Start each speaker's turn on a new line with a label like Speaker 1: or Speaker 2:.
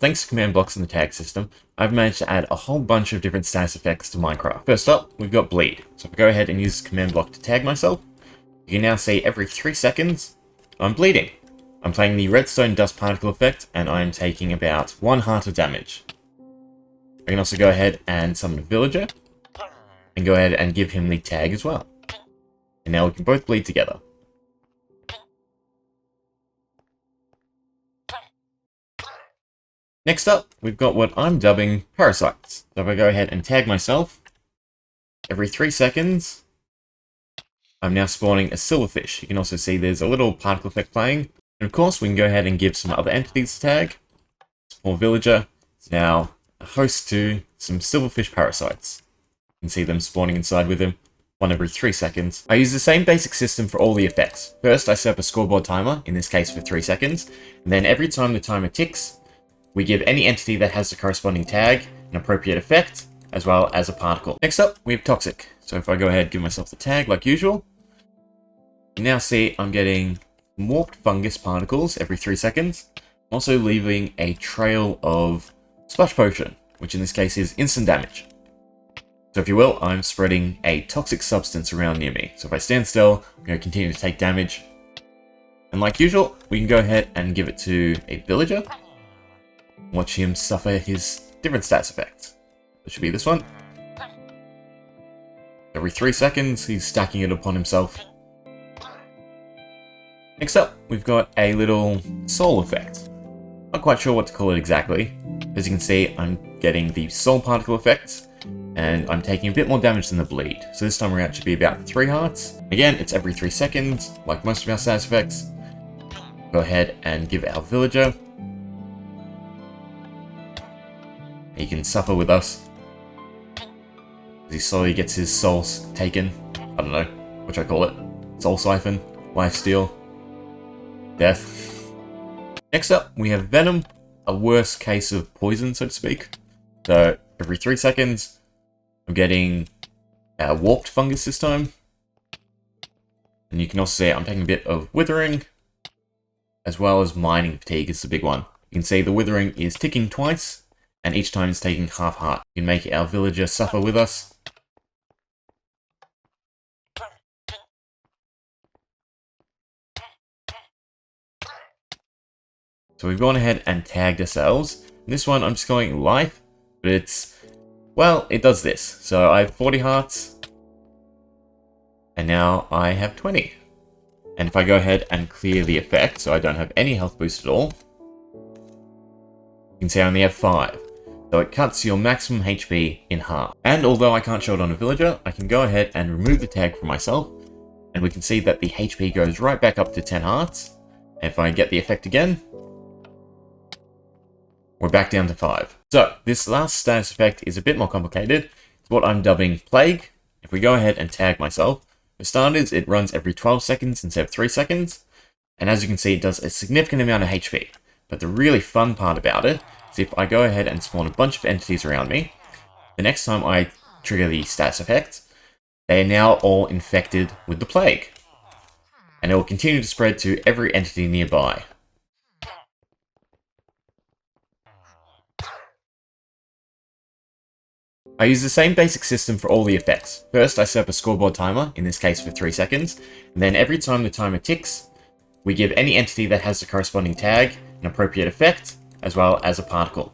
Speaker 1: Thanks to command blocks in the tag system, I've managed to add a whole bunch of different status effects to Minecraft. First up, we've got bleed. So if I go ahead and use the command block to tag myself, you can now see every 3 seconds, I'm bleeding. I'm playing the redstone dust particle effect, and I'm taking about 1 heart of damage. I can also go ahead and summon a villager, and go ahead and give him the tag as well. And now we can both bleed together. Next up, we've got what I'm dubbing parasites. So if I go ahead and tag myself, every 3 seconds, I'm now spawning a silverfish. You can also see there's a little particle effect playing. And of course, we can go ahead and give some other entities a tag. Small villager is now a host to some silverfish parasites. You can see them spawning inside with him, 1 every 3 seconds. I use the same basic system for all the effects. First, I set up a scoreboard timer, in this case for 3 seconds. And then every time the timer ticks, we give any entity that has the corresponding tag an appropriate effect, as well as a particle. Next up, we have Toxic. So if I go ahead and give myself the tag like usual, you now see I'm getting warped fungus particles every 3 seconds, also leaving a trail of splash potion, which in this case is instant damage. So if you will, I'm spreading a toxic substance around near me. So if I stand still, I'm going to continue to take damage. And like usual, we can go ahead and give it to a villager. Watch him suffer his different stats effects. This should be this one. Every 3 seconds, he's stacking it upon himself. Next up, we've got a little soul effect. Not quite sure what to call it exactly. As you can see, I'm getting the soul particle effect, and I'm taking a bit more damage than the bleed. So this time around it should be about 3 hearts. Again, it's every 3 seconds, like most of our status effects. Go ahead and give our villager. He can suffer with us as he slowly gets his souls taken. I don't know what I call it. Soul siphon, lifesteal, death. Next up, we have Venom, a worse case of poison, so to speak. So every 3 seconds, I'm getting warped fungus this time. And you can also see I'm taking a bit of withering, as well as mining fatigue is the big one. You can see the withering is ticking twice, and each time it's taking half heart. You can make our villager suffer with us. So we've gone ahead and tagged ourselves. This one I'm just calling life, but it's, well, it does this. So I have 40 hearts, and now I have 20. And if I go ahead and clear the effect, so I don't have any health boost at all, you can see I only have 5. So it cuts your maximum HP in half. And although I can't show it on a villager, I can go ahead and remove the tag for myself, and we can see that the HP goes right back up to 10 hearts. And if I get the effect again, we're back down to 5. So this last status effect is a bit more complicated. It's what I'm dubbing Plague. If we go ahead and tag myself, for starters, it runs every 12 seconds instead of 3 seconds. And as you can see, it does a significant amount of HP. But the really fun part about it is if I go ahead and spawn a bunch of entities around me, the next time I trigger the status effect, they are now all infected with the plague. And it will continue to spread to every entity nearby. I use the same basic system for all the effects. First, I set up a scoreboard timer, in this case for 3 seconds, and then every time the timer ticks, we give any entity that has the corresponding tag an appropriate effect, as well as a particle.